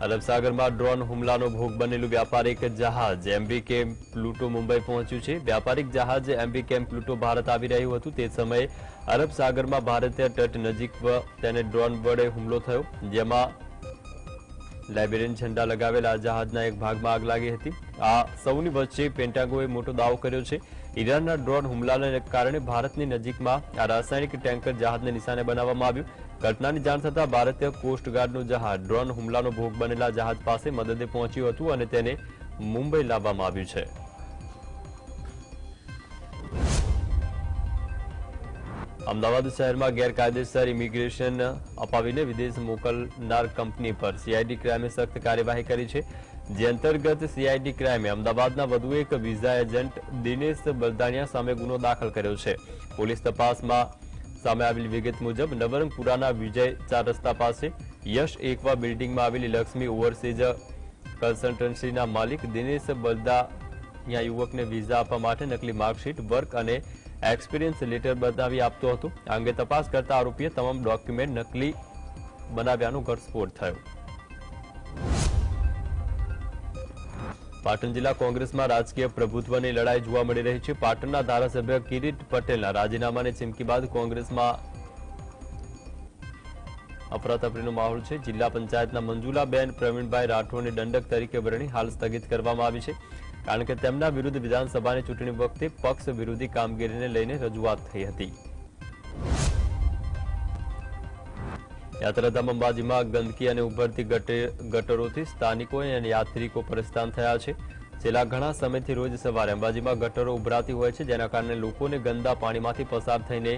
અરબ સાગરમાં drone હુમલાનો ભોગ બનેલું વ્યાપારિક જહાજ એમવી કેમ પ્લુટો મુંબઈ પહોંચ્યું છે। વ્યાપારિક જહાજ એમવી કેમ પ્લુટો ભારત આવી રહ્યું હતું તે સમયે અરબ સાગરમાં ભારતીય તટ નજીક તેને ડ્રોન વડે હુમલો થયો, જેમાં લાઇબેરિયન ઝંડા લગાવેલા આ જહાજના એક ભાગમાં આગ લાગી હતી। આ સૌની વચ્ચે પેન્ટાગોએ મોટો દાવો કર્યો છે। ઈરાનના ડ્રોન હુમલાને કારણે ભારતની નજીકમાં આ રાસાયણિક ટેન્કર જહાજને નિશાને બનાવવામાં આવ્યું। ઘટનાની જાણ થતાં ભારતીય કોસ્ટગાર્ડનું જહાજ ડ્રોન હુમલાનો ભોગ બનેલા જહાજ પાસે મદદે પહોંચ્યું હતું અને તેને મુંબઈ લાવવામાં આવ્યું છે। અમદાવાદ શહેરમાં ગેરકાયદેસર ઇમિગ્રેશન અપાવીને વિદેશ મોકલનાર કંપની પર સીઆઈડી ક્રાઇમે સખ્ત કાર્યવાહી કરી છે, જે અંતર્ગત સીઆઈડી ક્રાઇમે અમદાવાદના વધુ એક વિઝા એજન્ટ દિનેશ બલદાણિયા સામે ગુનો દાખલ કર્યો છે। પોલીસ તપાસમાં સામે આવેલી વિગત મુજબ નવરંગપુરાના વિજય 4 રસ્તા પાસે યશ એકવા બિલ્ડિંગમાં આવેલી લક્ષ્મી ઓવરસીઝ કન્સલ્ટન્સીના માલિક દિનેશ બલદાણિયા યુવકને વિઝા આપવા માટે નકલી માર્કશીટ, વર્ક અને એક્સપિરિયન્સ લેટર બનાવી આપતો હતો। આ અંગે તપાસ કરતા આરોપીએ તમામ ડોક્યુમેન્ટ નકલી બનાવ્યાનો ઘટસ્ફોટ થયો। પાટણ જિલ્લા કોંગ્રેસમાં રાજકીય પ્રભુત્વની લડાઈ જોવા મળી રહી છે। પાટણના ધારાસભ્ય કિરીટ પટેલના રાજીનામાની ચીમકી બાદ કોંગ્રેસમાં અફરાતફરીનો માહોલ છે। જિલ્લા પંચાયતના મંજુલાબેન પ્રવીણભાઈ રાઠોડને દંડક તરીકે વરણી હાલ સ્થગિત કરવામાં આવી છે, કારણ કે તેમના વિરુદ્ધ વિધાનસભાની ચૂંટણી વખતે પક્ષ વિરોધી કામગીરીને લઈને રજૂઆત થઈ હતી। યાત્રાધામ અંબાજીમાં ગંદકી અને ઉભરતી ગટરોથી સ્થાનિકો અને યાત્રિકો પરેશાન થયા છે। છેલ્લા ઘણા સમયથી રોજ સવારે અંબાજીમાં ગટરો ઉભરાતી હોય છે, જેના કારણે લોકોને ગંદા પાણીમાંથી પસાર થઈને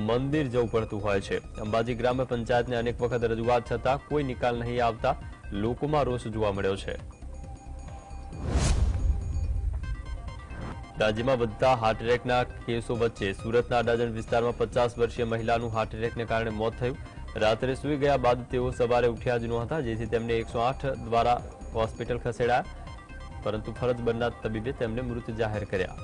મંદિર જવું પડતું હોય છે। અંબાજી ગ્રામ્ય પંચાયતને અનેક વખત રજૂઆત છતાં કોઈ નિકાલ નહીં આવતા લોકોમાં રોષ જોવા મળ્યો છે। રાજ્યમાં વધતા હાર્ટ એટેકના કેસો વચ્ચે સુરતના અડાજણ વિસ્તારમાં 50 વર્ષીય મહિલાનું હાર્ટ એટેકને કારણે મોત થયું। રાત્રે સૂઈ ગયા બાદ તેઓ સવારે ઉઠ્યા જ નહોતા, જેથી તેમને 108 દ્વારા હોસ્પિટલ ખસેડાયા, પરંતુ ફરજ બનનાર તબીબે તેમને મૃત જાહેર કર્યા।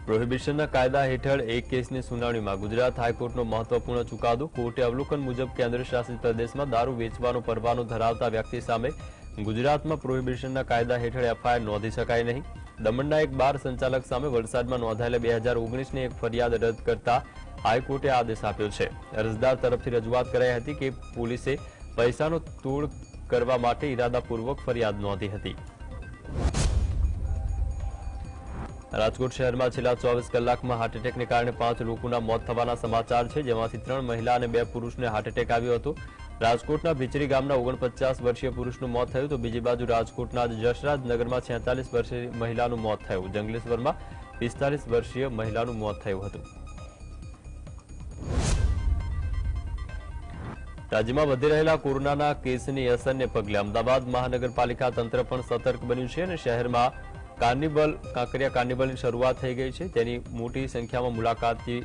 પ્રોહિબિશનના કાયદા હેઠળ એક કેસની સુનાવણીમાં ગુજરાત હાઈકોર્ટનો મહત્વપૂર્ણ ચુકાદો। કોર્ટે અવલોકન મુજબ કેન્દ્રશાસિત પ્રદેશમાં દારૂ વેચવાનો પરવાનો ધરાવતા વ્યક્તિ સામે ગુજરાતમાં પ્રોહિબિશનના કાયદા હેઠળ એફઆઈઆર નોંધી શકાય નહીં। દમણના એક બાર સંચાલક સામે વલસાડમાં નોંધાયેલા 2019ની એક ફરિયાદ રદ કરતા હાઈકોર્ટે આદેશ આપ્યો છે। અરજદાર તરફથી રજૂઆત કરાઈ હતી કે પોલીસે પૈસાનો તોડ કરવા માટે ઇરાદાપૂર્વક ફરિયાદ નોંધી હતી। રાજકોટ શહેરમાં છેલ્લા 24 કલાકમાં હાર્ટ એટેકને કારણે 5 લોકોના મોત થવાના સમાચાર છે, જેમાંથી 3 મહિલા અને 2 પુરુષને હાર્ટ એટેક આવ્યો હતો। રાજકોટના ભીચરી ગામના 49 વર્ષીય પુરુષનું મોત થયું, તો બીજી બાજુ રાજકોટના જશરાજનગરમાં 46 વર્ષીય મહિલાનું મોત થયું। જંગલેશ્વરમાં 45 વર્ષીય મહિલાનું મોત થયું હતું। રાજ્યમાં વધી રહેલા કોરોનાના કેસની અસરને પગલે અમદાવાદ મહાનગરપાલિકા તંત્ર પણ સતર્ક બન્યું છે અને શહેરમાં કાંકરિયા કાર્નિવલની શરૂઆત થઈ ગઈ છે। તેની મોટી સંખ્યામાં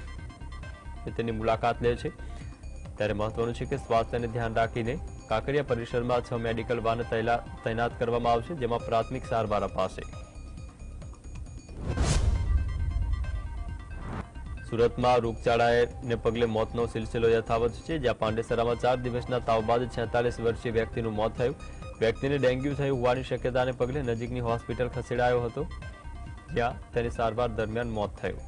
તેની મુલાકાત લે છે। ત્યારે મહત્વનું છે કે સ્વાસ્થ્યને ધ્યાન રાખીને કાંકરિયા પરિસરમાં 6 મેડિકલ વાન તૈનાત કરવામાં આવશે, જેમાં પ્રાથમિક સારવાર અપાશે। સુરતમાં રોગચાળાને પગલે મોતનો સિલસિલો યથાવત છે, જ્યાં પાંડેસરામાં 4 દિવસના તાવ બાદ 46 વર્ષીય વ્યક્તિનું મોત થયું। વ્યક્તિને ડેન્ગ્યુ થયું હોવાની શક્યતાને પગલે નજીકની હોસ્પિટલ ખસેડાયો હતો, જ્યાં તેની સારવાર દરમિયાન મોત થયું।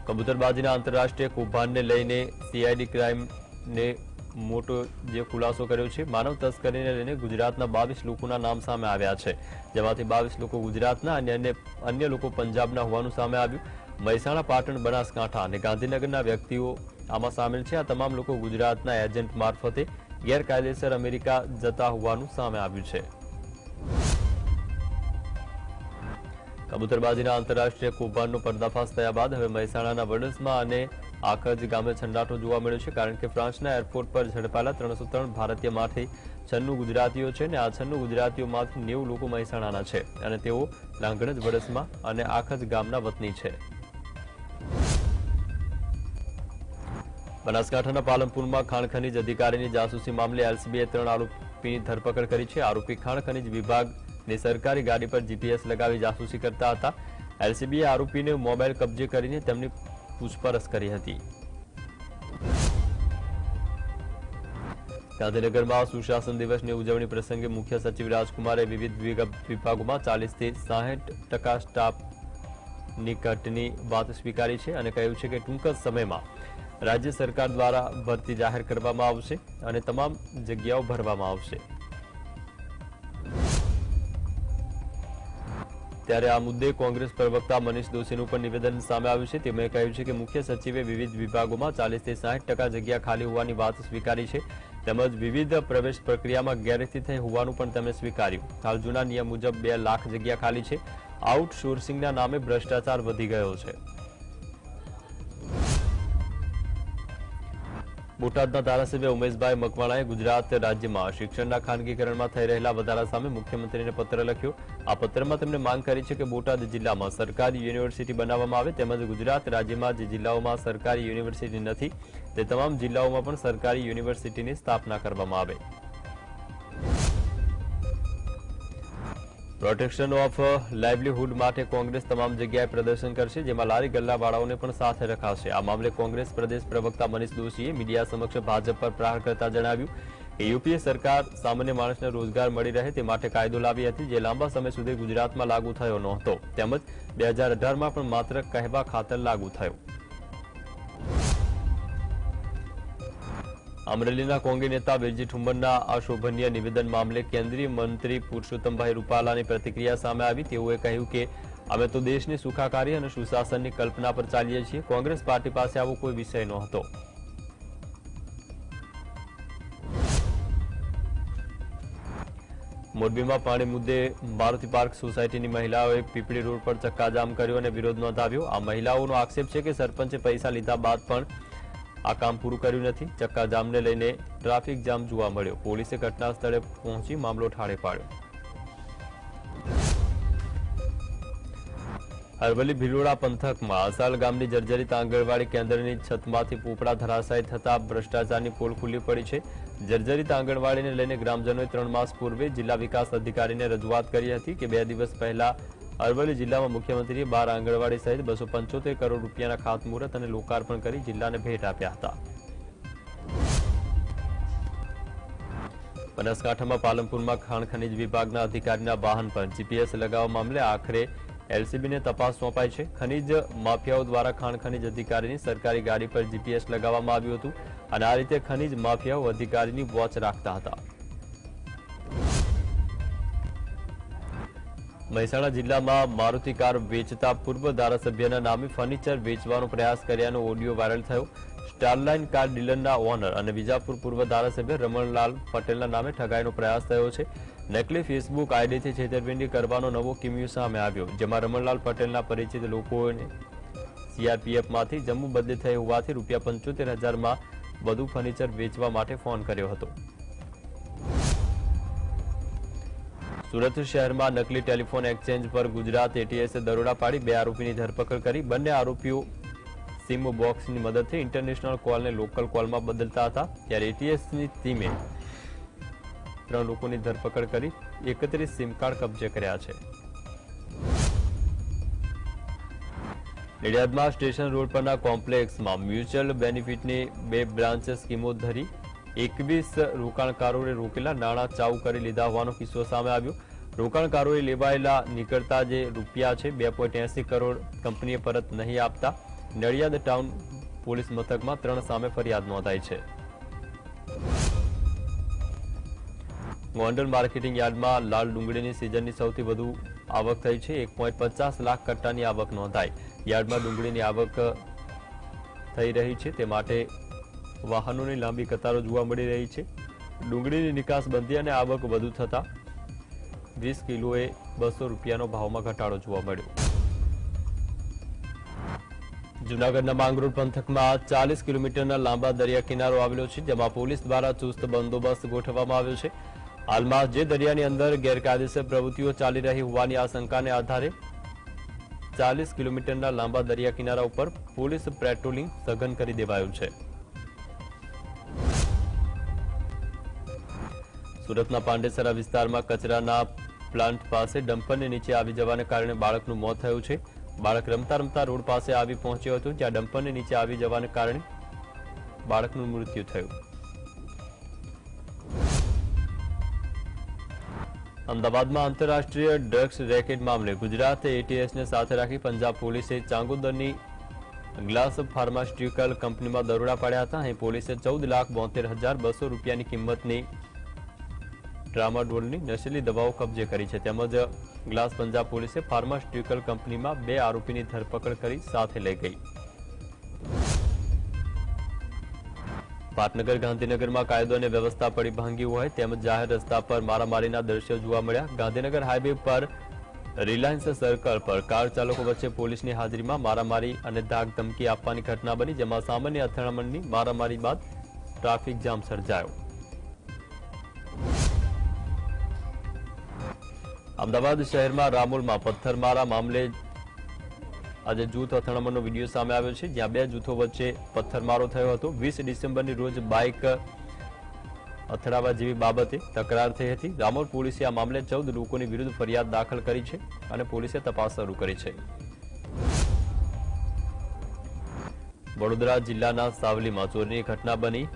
કબૂતરબાજીના આંતરરાષ્ટ્રીય કૌભાંડને લઈને સીઆઈડી ક્રાઇમને મોટો ખુલાસો કર્યો છે। માનવ તસ્કરીને લઈને ગુજરાતના 22 લોકોના નામ સામે આવ્યા છે, જેમાંથી 22 લોકો ગુજરાતના અને અન્ય લોકો પંજાબના હોવાનું સામે આવ્યું। મહેસાણા, પાટણ, બનાસકાંઠા અને ગાંધીનગરના વ્યક્તિઓ આમાં સામેલ છે। આ તમામ લોકો ગુજરાતના એજન્ટ મારફતે ગેરકાયદેસર અમેરિકા જતા હોવાનું સામે આવ્યું છે। કબૂતરબાજીના આંતરરાષ્ટ્રીય કૌભાંડનો પર્દાફાશ થયા બાદ હવે મહેસાણાના વડસમા અને આખજ ગામે છંડાટો જોવા મળ્યો છે, કારણ કે ફ્રાન્સના એરપોર્ટ પર ઝડપાયેલા 303 ભારતીયમાંથી 96 ગુજરાતીઓ છે અને આ 96 ગુજરાતીઓમાંથી 90 લોકો મહેસાણાના છે અને તેઓ લાંગણજ, વડસમા અને આખજ ગામના વતની છે। બનાસકાંઠાના પાલનપુરમાં ખાણ ખનીજ અધિકારીની જાસૂસી મામલે એલસીબીએ 3 આરોપીની ધરપકડ કરી છે। આરોપી ખાણ ખનીજ વિભાગની સરકારી ગાડી પર જીપીએસ લગાવી જાસૂસી કરતા હતા। એલસીબીએ આરોપીને મોબાઈલ કબજે કરીને તેમની પૂછપરછ કરી હતી। ગાંધીનગરમાં સુશાસન દિવસની ઉજવણી પ્રસંગે મુખ્ય સચિવ રાજકુમારે વિવિધ વિભાગોમાં 40 થી 60% સ્ટાફની કટની વાત સ્વીકારી છે અને કહ્યું છે કે ટૂંક જ સમયમાં રાજ્ય સરકાર દ્વારા ભરતી જાહેર કરવામાં આવશે અને તમામ જગ્યાઓ ભરવામાં આવશે। ત્યારે આ મુદ્દે કોંગ્રેસ પ્રવક્તા મનીષ દોશીનું પણ નિવેદન સામે આવ્યું છે। તેમણે કહ્યું છે કે મુખ્ય સચિવે વિવિધ વિભાગોમાં 40 થી 60% જગ્યા ખાલી હોવાની વાત સ્વીકારી છે તેમજ વિવિધ પ્રવેશ પ્રક્રિયામાં ગેરરીતિ થઈ હોવાનું પણ તેમણે સ્વીકાર્યું। હાલ જૂના નિયમ મુજબ 2 લાખ જગ્યા ખાલી છે। આઉટસોર્સિંગના નામે ભ્રષ્ટાચાર વધી ગયો છે। બોટાદના ધારાસભ્ય ઉમેશભાઈ મકવાણાએ ગુજરાત રાજ્યમાં શિક્ષણના ખાનગીકરણમાં થઈ રહેલા વધારા સામે મુખ્યમંત્રીને પત્ર લખ્યો। આ પત્રમાં તેમણે માંગ કરી છે કે બોટાદ જિલ્લામાં સરકારી યુનિવર્સિટી બનાવવામાં આવે તેમજ ગુજરાત રાજ્યમાં જે જિલ્લાઓમાં સરકારી યુનિવર્સિટી નથી તે તમામ જિલ્લાઓમાં પણ સરકારી યુનિવર્સિટીની સ્થાપના કરવામાં આવે। પ્રોટેક્શન ઓફ લાઇવલીહુડ માટે કોંગ્રેસ તમામ જગ્યાએ પ્રદર્શન કરશે જેમાં લારી ગલ્લાવાળાઓને પણ સાથે રખાશે। આ મામલે કોંગ્રેસ પ્રદેશ પ્રવક્તા મનીષ દોશીએ મીડિયા સમક્ષ ભાજપ પર પ્રહાર કરતા જણાવ્યું કે યુપીએ સરકાર સામાન્ય માણસને રોજગાર મળી રહે તે માટે કાયદો લાવી હતી જે લાંબા સમય સુધી ગુજરાતમાં લાગુ થયો નહોતો તેમજ 2018માં પણ માત્ર કહેવા ખાતર લાગુ થયો। અમરેલીના કોંગ્રેસ નેતા વિરજી ઠુમ્મરના અશોભનીય નિવેદન મામલે કેન્દ્રીય મંત્રી પુરુષોત્તમભાઈ રૂપાલાની પ્રતિક્રિયા સામે આવી। તેઓએ કહ્યું કે અમે તો દેશની સુખાકારી અને સુશાસનની કલ્પના પર ચાલીએ છીએ। કોંગ્રેસ પાર્ટી પાસે આવો કોઈ વિષય નહોતો। મોરબીમાં પાણી મુદ્દે મારુતિ પાર્ક સોસાયટીની મહિલાઓએ પીપળી રોડ પર ચક્કાજામ કર્યો અને વિરોધ નોંધાવ્યો। આ મહિલાઓનો આક્ષેપ છે કે સરપંચે પૈસા લીધા બાદ પણ આ કામ પૂરું કર્યું નથી। ચક્કાજામને લઈને ટ્રાફિક જામ જોવા મળ્યો। પોલીસે ઘટના સ્થળે પહોંચી મામલો ઠારે પાડ્યો। અરવલ્લી ભિલોડા પંથકમાં અસાલ ગામની જર્જરિત આંગણવાડી કેન્દ્રની છતમાંથી પોપડા ધરાશાયી થતા ભ્રષ્ટાચારની પોલ ખુલ્લી પડી છે। જર્જરિત આંગણવાડીને લઈને ગ્રામજનોએ 3 માસ પૂર્વે જિલ્લા વિકાસ અધિકારીને રજૂઆત કરી હતી કે 2 દિવસ પહેલા અરવલ્લી જિલ્લામાં મુખ્યમંત્રીએ 12 આંગણવાડી સહિત 275 કરોડ રૂપિયાના ખાતમુહૂર્ત અને લોકાર્પણ કરી જિલ્લાને ભેટ આપ્યા હતા। બનાસકાંઠામાં પાલનપુરમાં ખાણ ખનીજ વિભાગના અધિકારીના વાહન પર જીપીએસ લગાવવા મામલે આખરે એલસીબીને તપાસ સોંપાઈ છે। ખનીજ માફિયાઓ દ્વારા ખાણ ખનીજ અધિકારીની સરકારી ગાડી પર જીપીએસ લગાવવામાં આવ્યું હતું અને આ રીતે ખનીજ માફિયાઓ અધિકારીની વોચ રાખતા હતા। મહેસાણા જિલ્લામાં મારુતિ કાર વેચતા પૂર્વ ધારાસભ્યના નામે ફર્નિચર વેચવાનો પ્રયાસ કર્યાનો ઓડિયો વાયરલ થયો। સ્ટારલાઇન કાર ડીલરના ઓનર અને વિજાપુર પૂર્વ ધારાસભ્ય રમણલાલ પટેલના નામે ઠગાઈનો પ્રયાસ થયો છે। નકલી ફેસબુક આઈડીથી છેતરપિંડી કરવાનો નવો કિમિયો સામે આવ્યો જેમાં રમણલાલ પટેલના પરિચિત લોકોને સીઆરપીએફમાંથી જમ્મુ બદલી થઈ હોવાથી ₹75,000માં વધુ ફર્નિચર વેચવા માટે ફોન કર્યો હતો। સુરત શહેરમાં નકલી ટેલિફોન એક્સચેન્જ પર ગુજરાત એટીએસે દરોડા પાડી 2 આરોપીની ધરપકડ કરી। બંને આરોપીઓ સિમ બોક્સની મદદથી ઇન્ટરનેશનલ કોલને લોકલ કોલમાં બદલતા હતા ત્યારે એટીએસની ટીમે 3 લોકોની ધરપકડ કરી 31 સિમ કાર્ડ કબજે કર્યા છે। નડિયાદમાં સ્ટેશન રોડ પરના કોમ્પ્લેક્સમાં મ્યુચ્યુઅલ બેનિફિટની 2 બ્રાન્ચ સ્કીમો ધરી 21 રોકાણકારોએ રોકેલા નાણાં ચાઉ કરી લીધા હોવાનો કિસ્સો સામે આવ્યો। રોકાણકારોએ લેવાયેલા નીકળતા જે રૂપિયા છે 2.80 કરોડ કંપનીએ પરત નહીં આપતા નડિયાદ ટાઉન પોલીસ મથકમાં 3 સામે ફરિયાદ નોંધાઈ છે। ગોંડલ માર્કેટિંગ યાર્ડમાં લાલ ડુંગળીની સિઝનની સૌથી વધુ આવક થઈ છે। 1.50 લાખ કટ્ટાની આવક નોંધાઈ। યાર્ડમાં ડુંગળીની આવક થઈ રહી છે તે માટે વાહનોની લાંબી કતારો જોવા મળી રહી છે। ડુંગળીની નિકાસ બંધી અને આવક વધુ થતા 20 કિલોએ ₹200નો ભાવમાં ઘટાડો જોવા મળ્યો। જૂનાગઢના માંગરોળ પંથકમાં 40 કિલોમીટરના લાંબા દરિયા કિનારો આવેલો છે જેમાં પોલીસ દ્વારા ચુસ્ત બંદોબસ્ત ગોઠવવામાં આવ્યો છે। હાલમાં જે દરિયાની અંદર ગેરકાયદેસર પ્રવૃત્તિઓ ચાલી રહી હોવાની આશંકાને આધારે 40 કિલોમીટરના લાંબા દરિયા કિનારા ઉપર પોલીસ પેટ્રોલિંગ સઘન કરી દેવાયું છે। સુરતના પાંડેસરા વિસ્તારમાં કચરાના પ્લાન્ટ પાસે ડમ્પરની નીચે આવી જવાને કારણે બાળકનું મોત થયું છે। બાળક રમતા રમતા રોડ પાસે આવી પહોંચ્યો હતો, જ્યાં ડમ્પરની નીચે આવી જવાને કારણે બાળકનું મૃત્યુ થયું. અમદાવાદમાં આંતરરાષ્ટ્રીય ડ્રગ્સ રેકેટ મામલે ગુજરાત એટીએસને સાથે રાખી પંજાબ પોલીસે ચાંગોદરની ગ્લાસ ફાર્માસ્યુટિકલ કંપનીમાં દરોડા પાડ્યા હતા. અહીં પોલીસે 14,72,200 રૂપિયાની કિંમતની ટ્રામાડોલની નશીલી દવાઓ કબજે કરી છે. તેમજ ગ્લાસ પંજાબ પોલીસે ફાર્માસ્યુટિકલ કંપનીમાં 2 આરોપીની ધરપકડ કરી સાથે લઈ ગઈ. પાટનગર ગાંધીનગરમાં કાયદો અને વ્યવસ્થા પડી ભાંગી હોય તેમજ જાહેર રસ્તા પર મારામારીના દ્રશ્યો જોવા મળ્યા. ગાંધીનગર હાઈવે પર રિલાયન્સ સર્કલ પર કાર ચાલકો વચ્ચે પોલીસની હાજરીમાં મારામારી અને ધાક ધમકી આપવાની ઘટના બની, જેમાં સામાન્ય અથડામણની મારામારી બાદ ટ્રાફિક જામ સર્જાયો. અમદાવાદ શહેરમાં રામોલમાં પથ્થરમારા મામલે આજે જૂથ અથડામણનો વિડીયો સામે આવ્યો છે, જ્યાં 2 જૂથો વચ્ચે પથ્થરમારો થયો હતો. 20 ડિસેમ્બરની રોજ બાઇક અથડાવા જેવી બાબતે તકરાર થઈ હતી. રામોલ પોલીસે આ મામલે 14 લોકોની વિરુદ્ધ ફરિયાદ દાખલ કરી છે અને પોલીસે તપાસ શરૂ કરી છે. વડોદરા જિલ્લાના સાવલીમાં ચોરીની ઘટના બની.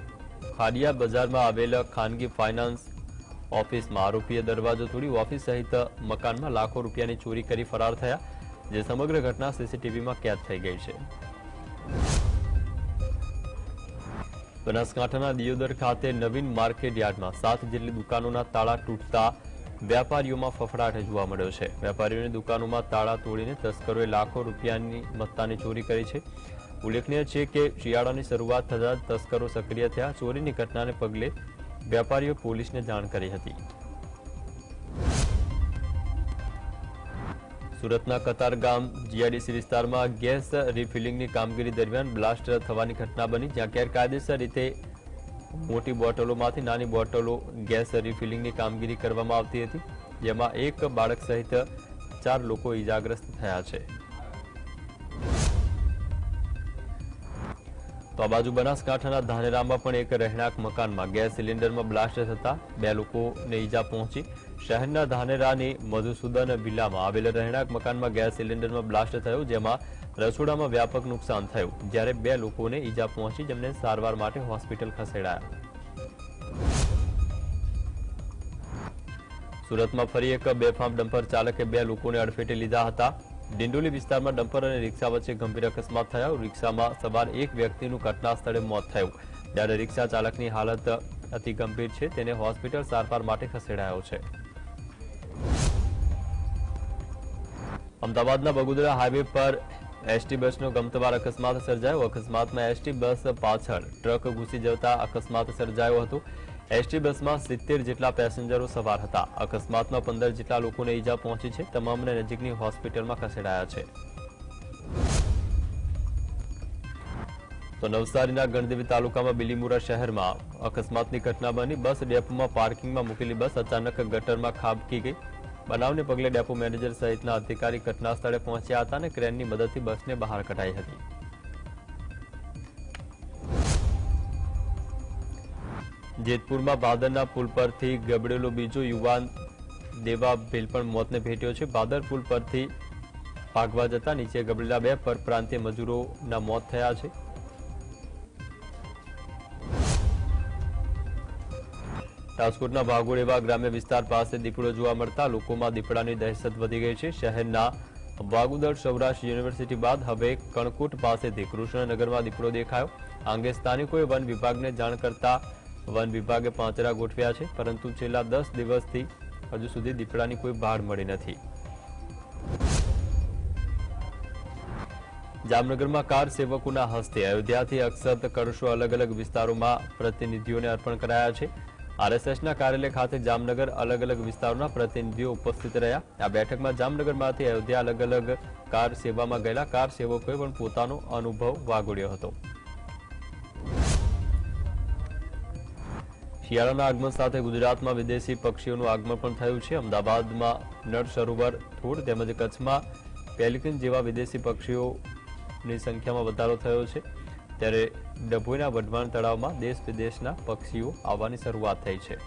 ખાડિયા બજારમાં આવેલ ખાનગી ફાઇનાન્સ ઓફિસમાં આરોપીએ દરવાજો તોડી ઓફિસ સહિત મકાનમાં લાખો રૂપિયાની ચોરી કરી ફરાર થયા, જે સમગ્ર ઘટના સીસીટીવીમાં કેદ થઈ ગઈ છે. બનાસકાંઠાના દિયોદર ખાતે નવીન માર્કેટ યાર્ડમાં 7 જેટલી દુકાનોના તાળા તૂટતા વેપારીઓમાં ફફડાટ જોવા મળ્યો છે. વેપારીઓની દુકાનોમાં તાળા તોડીને તસ્કરોએ લાખો રૂપિયાની મત્તાની ચોરી કરી છે. ઉલ્લેખનીય છે કે શિયાળાની શરૂઆત થતાં જ તસ્કરો સક્રિય થયા. ચોરીની ઘટનાને પગલે વેપારીઓ પોલીસને જાણ કરી હતી. સુરતના કતારગામ જીઆઈડીસી વિસ્તારમાં ગેસ રિફિલિંગની કામગીરી દરમિયાન બ્લાસ્ટ થવાની ઘટના બની, જ્યાં ગેરકાયદેસર રીતે મોટી બોટલોમાંથી નાની બોટલો ગેસ રિફિલિંગની કામગીરી કરવામાં આવતી હતી, જેમાં એક બાળક સહિત 4 લોકો ઇજાગ્રસ્ત થયા છે. તો આ બાજુ બનાસકાંઠાના ધાનેરામાં પણ એક રહેણાંક મકાનમાં ગેસ સિલિન્ડરમાં બ્લાસ્ટ થતા 2 લોકોને ઈજા પહોંચી. શહેરના ધાનેરાની મધુસૂદન વિલામાં આવેલ રહેણાંક મકાનમાં ગેસ સિલિન્ડરમાં બ્લાસ્ટ થયો, જેમાં રસોડામાં વ્યાપક નુકસાન થયું, જ્યારે 2 લોકોને ઈજા પહોંચી, જેમને સારવાર માટે હોસ્પિટલ ખસેડાયા. સુરતમાં ફરી એક બેફામ ડમ્પર ચાલકે 2 લોકોને અડફેટે લીધા હતા. ડિંડોલી વિસ્તારમાં ડમ્પર અને રિક્ષા વચ્ચે ગંભીર અકસ્માત થયો. રિક્ષામાં સવાર એક વ્યક્તિનું ઘટના સ્થળે મોત થયું, જ્યારે રિક્ષા ચાલકની હાલત અતિ ગંભીર છે. તેને હોસ્પિટલ સારવાર માટે ખસેડાયો છે. અમદાવાદના બગોદરા હાઈવે પર એસટી બસનો ગમતવાર અકસ્માત સર્જાયો. અકસ્માતમાં એસટી બસ પાછળ ટ્રક ઘૂસી જતા અકસ્માત સર્જાયો હતો. એસટી બસમાં 70 જેટલા પેસેન્જરો સવાર હતા. અકસ્માતમાં 15 જેટલા લોકોને ઈજા પહોંચી છે. તમામને નજીકની હોસ્પિટલમાં ખસેડાયા છે. તો નવસારીના ગણદેવી તાલુકામાં બિલીમોરા શહેરમાં અકસ્માતની ઘટના બની. બસ ડેપોમાં પાર્કિંગમાં મૂકેલી બસ અચાનક ગટરમાં ખાબકી ગઈ. બનાવને પગલે ડેપો મેનેજર સહિતના અધિકારી ઘટના સ્થળે પહોંચ્યા હતા અને ક્રેનની મદદથી બસને બહાર કઢાઈ હતી. જેતપુરમાં ભાદરના પુલ પરથી ગબડેલો બીજો યુવાન દેવા ભીલ પણ મોતને ભેટ્યો છે. ભાદર પુલ પરથી ભાગવા જતા નીચે ગબડેલા 2 પરપ્રાંતીય મજૂરોના મોત થયા છે. રાજકોટના વાઘોડેવા ગ્રામ્ય વિસ્તાર પાસે દીપડો જોવા મળતા લોકોમાં દીપડાની દહેશત વધી ગઈ છે. શહેરના વાગુદર સૌરાષ્ટ્ર યુનિવર્સિટી બાદ હવે કણકોટ પાસેથી કૃષ્ણનગરમાં દીપડો દેખાયો. આ અંગે સ્થાનિકોએ વન વિભાગને જાણ કરતા વન વિભાગે પાંજરા ગોઠવ્યા છે, પરંતુ છેલ્લા 10 દિવસથી હજુ સુધી દીપડાની કોઈ ભાળ મળી નથી. જામનગરમાં કાર સેવકોના હસ્તે અયોધ્યાથી અક્ષત કળશો અલગ અલગ વિસ્તારોમાં પ્રતિનિધિઓને અર્પણ કરાયા છે. આરએસએસના કાર્યાલય ખાતે જામનગર અલગ અલગ વિસ્તારોના પ્રતિનિધિઓ ઉપસ્થિત રહ્યા. આ બેઠકમાં જામનગરમાંથી અયોધ્યા અલગ અલગ કાર સેવામાં ગયેલા કાર સેવકોએ પણ પોતાનો અનુભવ વાગોડ્યો હતો. શિયાળાના આગમન સાથે ગુજરાતમાં વિદેશી પક્ષીઓનું આગમન પણ થયું છે. અમદાવાદમાં નળ સરોવર, થોડ તેમજ કચ્છમાં પેલિકન જેવા વિદેશી પક્ષીઓની સંખ્યામાં વધારો થયો છે, ત્યારે ડભોઈના વઢવાણ તળાવમાં દેશ વિદેશના પક્ષીઓ આવવાની શરૂઆત થઈ છે.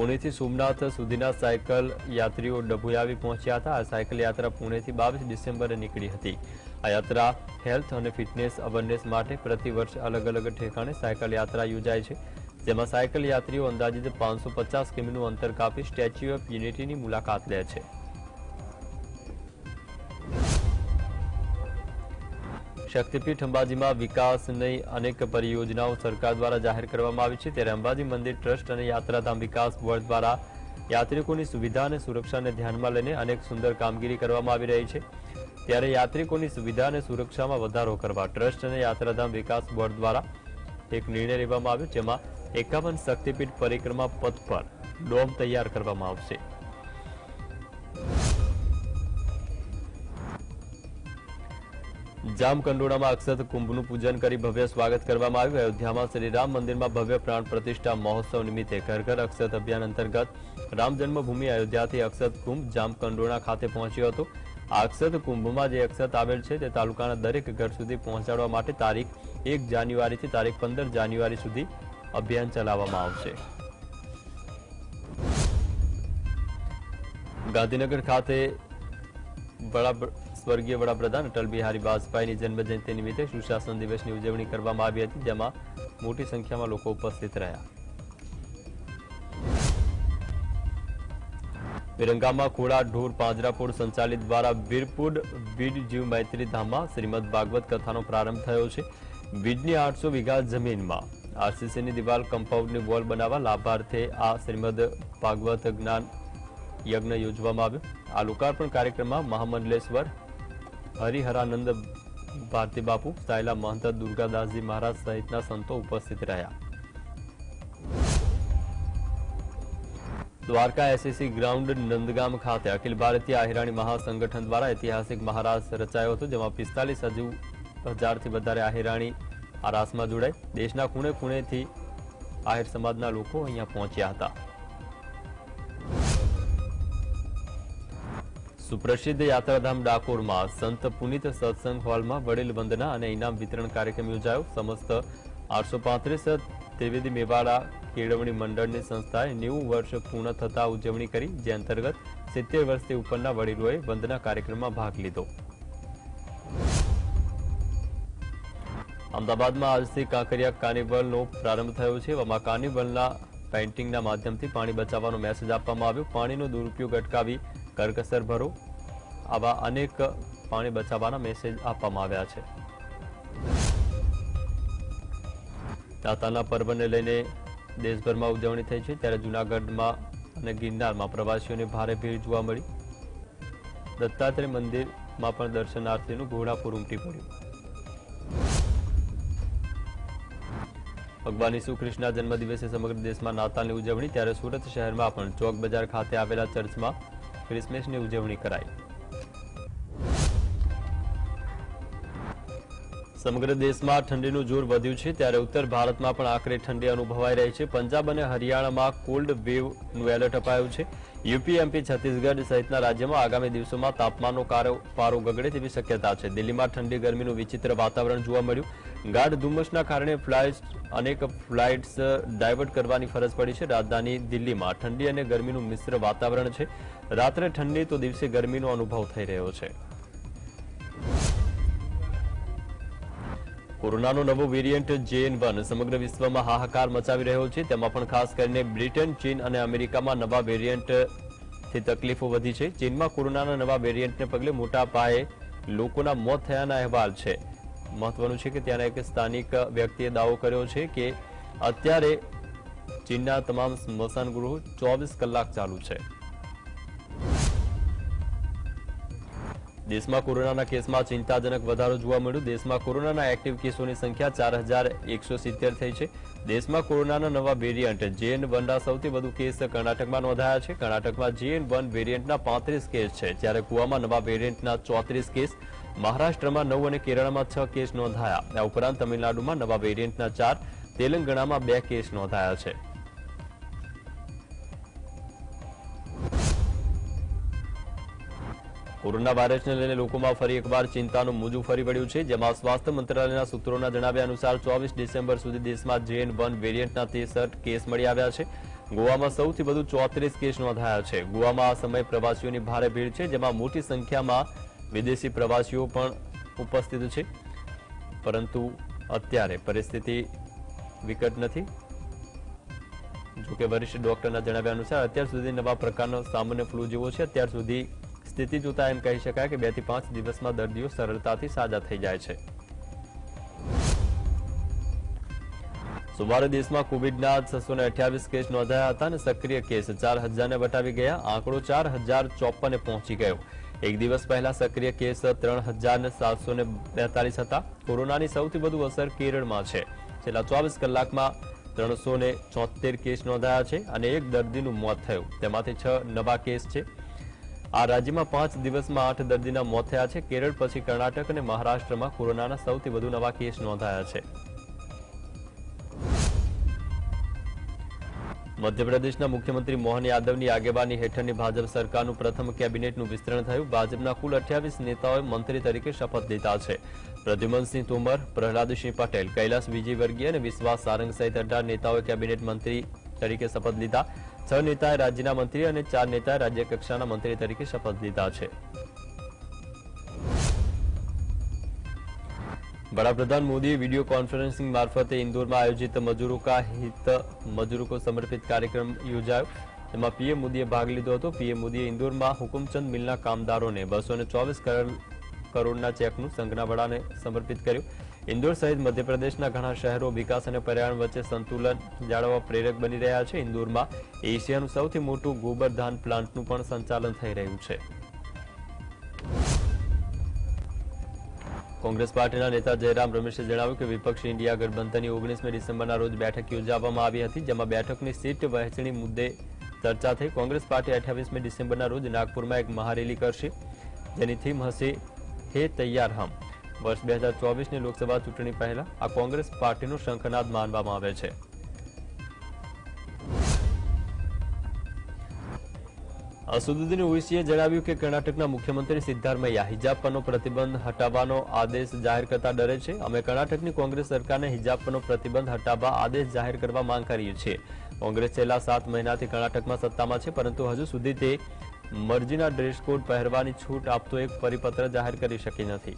પુણેથી સોમનાથ સુધીના સાયકલ યાત્રીઓ ડભોઈ આવી પહોંચ્યા હતા। આ સાયકલ યાત્રા પુણેથી 22 ડિસેમ્બરે નીકળી હતી। આ યાત્રા હેલ્થ અને ફિટનેસ અવેરનેસ માટે પ્રતિવર્ષ અલગ અલગ ઠેકાણે સાયકલ યાત્રા યોજાય છે, જેમાં સાયકલ યાત્રીઓ અંદાજિત 550 કિમીનું અંતર કાપી સ્ટેચ્યુ ઓફ યુનિટીની મુલાકાત લે છે। શક્તિપીઠ અંબાજીમાં વિકાસની અનેક પરિયોજનાઓ સરકાર દ્વારા જાહેર કરવામાં આવી છે, ત્યારે અંબાજી મંદિર ટ્રસ્ટ અને યાત્રાધામ વિકાસ બોર્ડ દ્વારા યાત્રિકોની સુવિધા અને સુરક્ષાને ધ્યાનમાં લઈને અનેક સુંદર કામગીરી કરવામાં આવી રહી છે। ત્યારે યાત્રિકોની સુવિધા અને સુરક્ષામાં વધારો કરવા ટ્રસ્ટ અને યાત્રાધામ વિકાસ બોર્ડ દ્વારા એક નિર્ણય લેવામાં આવ્યો, જેમાં 51 શક્તિપીઠ પરિક્રમા પથ પર ડોમ તૈયાર કરવામાં આવશે। જામકંડોળામાં અક્ષત કુંભનું પૂજન કરી ભવ્ય સ્વાગત કરવામાં આવ્યું। અયોધ્યામાં શ્રીરામ મંદિરમાં ભવ્ય પ્રાણ પ્રતિષ્ઠા મહોત્સવ નિમિત્તે ઘર ઘર અક્ષત અભિયાન અંતર્ગત રામ જન્મભૂમિ અયોધ્યાથી અક્ષત કુંભ જામકંડોળા ખાતે પહોંચ્યો હતો। આ અક્ષત કુંભમાં જે અક્ષત આવેલ છે તે તાલુકાના દરેક ઘર સુધી પહોંચાડવા માટે તારીખ 1 જાન્યુઆરીથી તારીખ 15 જાન્યુઆરી સુધી અભિયાન ચલાવવામાં આવશે। ગાંધીનગર ખાતે સ્વર્ગીય વડાપ્રધાન અટલ બિહારી વાજપેયીની જન્મજયંતિ નિમિત્તે સુશાસન દિવસની ઉજવણી કરવામાં આવી હતી, જેમાં મોટી સંખ્યામાં લોકો ઉપસ્થિત રહ્યા। વિરંગામાં ખોડા ઢોર પાંજરાપોળ સંચાલિત દ્વારા વીરપુર બીડ જીવ મૈત્રી ધામમાં શ્રીમદ ભાગવત કથાનો પ્રારંભ થયો છે। બીડની 800 વીઘા જમીનમાં આરસીસીની દિવાલ કમ્પાઉન્ડની વોલ બનાવવા લાભાર્થે આ શ્રીમદ ભાગવત જ્ઞાન યજ્ઞ યોજવામાં આવ્યો। આ લોકાર્પણ કાર્યક્રમમાં મહામંડલેશ્વર હરિહરાનંદ ભારતી બાપુ, સાયલા મહંત દુર્ગાદાસજી મહારાજ સહિતના સંતો ઉપસ્થિત રહ્યા। દ્વારકા એસએસસી ગ્રાઉન્ડ નંદગામ ખાતે અખિલ ભારતીય આહિરાણી મહાસંગઠન દ્વારા ઐતિહાસિક મહારાસ રચાયો હતો, જેમાં 45,000થી વધારે આહિરાણી આ રાસમાં જોડાઈ દેશના ખૂણે ખૂણેથી આહિર સમાજના લોકો અહીંયા પહોંચ્યા હતા। સુપ્રસિદ્ધ યાત્રાધામ ડાકોરમાં સંત પુનિત સત્સંગ હોલમાં વડીલ વંદના અને ઇનામ વિતરણ કાર્યક્રમ યોજાયો। સમસ્ત 835 ત્રિવેદી મેવાડા કેળવણી મંડળની સંસ્થાએ 90 વર્ષ પૂર્ણ થતા ઉજવણી કરી, જે અંતર્ગત 70 વર્ષથી ઉપરના વડીલોએ વંદના કાર્યક્રમમાં ભાગ લીધો। અમદાવાદમાં આજથી કાંકરિયા કાર્નિવલનો પ્રારંભ થયો છે। આમાં કાર્નિવલના પેઇન્ટિંગના માધ્યમથી પાણી બચાવવાનો મેસેજ આપવામાં આવ્યો। પાણીનો દુરુપયોગ અટકાવી કરકસર ભરો, આવા અનેક પાણી બચાવવાના મેસેજ આપવામાં આવ્યા છે। દાતાના પર્વને લઈને દેશભરમાં ઉજવણી થઈ છે, ત્યારે જૂનાગઢમાં અને ગિરનારમાં પ્રવાસીઓની ભારે ભીડ જોવા મળી। દત્તાત્રેય મંદિરમાં પણ દર્શનાર્થીનું ઘોડાપૂર ઉમટી પડ્યું। ભગવાન ઈસુ ખ્રિસ્તના જન્મદિવસે સમગ્ર દેશમાં નાતાલની ઉજવણી, ત્યારે સુરત શહેરમાં પણ ચોક બજાર ખાતે આવેલા ચર્ચમાં ક્રિસમસની ઉજવણી કરાઈ। સમગ્ર દેશમાં ઠંડીનું જોર વધ્યું છે, ત્યારે ઉત્તર ભારતમાં પણ આકરી ઠંડી અનુભવાઈ રહી છે। પંજાબ અને હરિયાણામાં કોલ્ડ વેવનું એલર્ટ અપાયું છે। યુપી, એમપી, છત્તીસગઢ સહિતના રાજ્યોમાં આગામી દિવસોમાં તાપમાનનો પારો ગગડે તેવી શક્યતા છે। દિલ્હીમાં ઠંડી ગરમીનું વિચિત્ર વાતાવરણ જોવા મળ્યું। ગાઢ ધુમ્મસના કારણે અનેક ફ્લાઇટ્સ ડાયવર્ટ કરવાની ફરજ પડી છે। રાજધાની દિલ્હીમાં ઠંડી અને ગરમીનું મિશ્ર વાતાવરણ છે। રાત્રે ઠંડી તો દિવસે ગરમીનો અનુભવ થઈ રહ્યો છે। કોરોનાનો નવો વેરિયન્ટ JN1 સમગ્ર વિશ્વમાં હાહાકાર મચાવી રહ્યો છે। તેમાં પણ ખાસ કરીને બ્રિટન, ચીન અને અમેરિકામાં નવા વેરિયન્ટથી તકલીફો વધી છે। ચીનમાં કોરોનાના નવા વેરિયન્ટને પગલે મોટા પાયે લોકોના મોત થયાના અહેવાલ છે। મહત્વનું છે કે ત્યાંના એક સ્થાનિક વ્યક્તિએ દાવો કર્યો છે કે અત્યારે ચીનના તમામ સ્મશાન ગૃહો 24 કલાક ચાલુ છે। દેશમાં કોરોનાના કેસમાં ચિંતાજનક વધારો જોવા મળ્યો। દેશમાં કોરોનાના એક્ટિવ કેસોની સંખ્યા 4170 થઈ છે। દેશમાં કોરોનાના નવા વેરિયન્ટ JN1ના સૌથી વધુ કેસ કર્ણાટકમાં નોંધાયા છે। કર્ણાટકમાં JN1 વેરિયન્ટના 35 કેસ છે, જ્યારે ગોવામાં નવા વેરિયન્ટના 34 કેસ, મહારાષ્ટ્રમાં 9 અને કેરળમાં 6 કેસ નોંધાયા। આ ઉપરાંત તમિલનાડુમાં નવા વેરિયન્ટના 4, તેલંગાણામાં 2 કેસ નોંધાયા છે। કોરોના વાયરસને લઈને લોકોમાં ફરી એકવાર ચિંતાનું મોજું ફરી વળ્યું છે, જેમાં સ્વાસ્થ્ય મંત્રાલયના સૂત્રોના જણાવ્યા અનુસાર 24 ડિસેમ્બર સુધી દેશમાં JN1 વેરિયન્ટના 63 કેસ મળી આવ્યા છે। ગોવામાં સૌથી વધુ 34 કેસ નોંધાયા છે. ગોવામાં આ સમયે પ્રવાસીઓની ભારે ભીડ છે, જેમાં મોટી સંખ્યામાં વિદેશી પ્રવાસીઓ પણ ઉપસ્થિત છે. પરંતુ અત્યારે પરિસ્થિતિ વિકટ નથી. જોકે વરિષ્ઠ ડોક્ટરના જણાવ્યા અનુસાર અત્યાર સુધી નવા પ્રકારનો સામાન્ય ફ્લૂ જેવો છે. અત્યાર સુધી સ્થિતિ જોતા એમ કહી શકાય કે 2 થી 5 દિવસમાં દર્દીઓ સરળતાથી સાજા થઈ જાય છે. સોમવારે દેશમાં કોવિડના 628 કેસ નોંધાયા હતા અને સક્રિય કેસ 4000ને વટાવી ગયા. આંકડો 4054 પહોંચી ગયો. એક દિવસ પહેલા સક્રિય કેસ 3742 હતા. કોરોનાની સૌથી વધુ અસર કેરળમાં છે. છેલ્લા 24 કલાકમાં 374 કેસ નોંધાયા છે અને એક દર્દીનું મોત થયું. તેમાંથી 6 નવા કેસ છે. આ રાજ્યમાં 5 દિવસમાં 8 દર્દીના મોત થયા છે. કેરળ પછી કર્ણાટક અને મહારાષ્ટ્રમાં કોરોનાના સૌથી વધુ નવા કેસ નોંધાયા છે. મધ્યપ્રદેશના મુખ્યમંત્રી મોહન યાદવની આગેવાની હેઠળની ભાજપ સરકારનું પ્રથમ કેબિનેટનું વિસ્તરણ થયું. ભાજપના કુલ 28 નેતાઓએ મંત્રી તરીકે શપથ લીધા છે. પ્રદ્યુમનસિંહ તોમર, પ્રહલાદસિંહ પટેલ, કૈલાસ વિજયવર્ગીય અને વિશ્વાસ સારંગ સહિત 18 નેતાઓએ કેબિનેટ મંત્રી તરીકે શપથ લીધા. 6 નેતાએ રાજ્યના મંત્રી અને 4 નેતાએ રાજ્ય કક્ષાના મંત્રી તરીકે શપથ લીધા છે. વડાપ્રધાન મોદીએ વિડીયો કોન્ફરન્સિંગ મારફતે ઇન્દોરમાં આયોજિત મજૂરો કા હિત મજૂરો કો સમર્પિત કાર્યક્રમ યોજાયો. તેમાં પીએમ મોદીએ ભાગ લીધો હતો. પીએમ મોદીએ ઇન્દોરમાં હુકુમચંદ મિલના કામદારોને 224 કરોડના ચેકનું સંઘના વડાને સમર્પિત કર્યું. ઇન્દોર સહિત મધ્યપ્રદેશના ઘણા શહેરો વિકાસ અને પર્યાવરણ વચ્ચે સંતુલન જાળવવા પ્રેરક બની રહ્યા છે. ઇન્દોરમાં એશિયાનું સૌથી મોટું ગોબરધાન પ્લાન્ટનું પણ સંચાલન થઈ રહ્યું છે. કોંગ્રેસ પાર્ટીના નેતા જયરામ રમેશે જણાવ્યું કે વિપક્ષી ઇન્ડિયા ગઠબંધનની 19મી ડિસેમ્બરના રોજ બેઠક યોજવામાં આવી હતી, જેમાં બેઠકની સીટ વહેંચણી મુદ્દે ચર્ચા થઈ. કોંગ્રેસ પાર્ટી 28મી ડિસેમ્બરના રોજ નાગપુરમાં એક મહારેલી કરશે, જેની થીમ હશે હે તૈયાર હમ. વર્ષ 2024ની લોકસભા ચૂંટણી પહેલા આ કોંગ્રેસ પાર્ટીનો શંખનાદ માનવામાં આવે છે. અસદુદ્દીન ઓવૈસીએ જણાવ્યું કે કર્ણાટકના મુખ્યમંત્રી સિદ્ધારમૈયા હિજાબ પરનો પ્રતિબંધ હટાવવાનો આદેશ જાહેર કરતા ડરે છે. અમે કર્ણાટકની કોંગ્રેસ સરકારને હિજાબ પરનો પ્રતિબંધ હટાવવા આદેશ જાહેર કરવા માંગ કરીએ છીએ. કોંગ્રેસ છેલ્લા 7 મહિનાથી કર્ણાટકમાં સત્તામાં છે, પરંતુ હજુ સુધી તે મરજીના ડ્રેસ કોડ પહેરવાની છૂટ આપતો એક પરિપત્ર જાહેર કરી શકી નથી.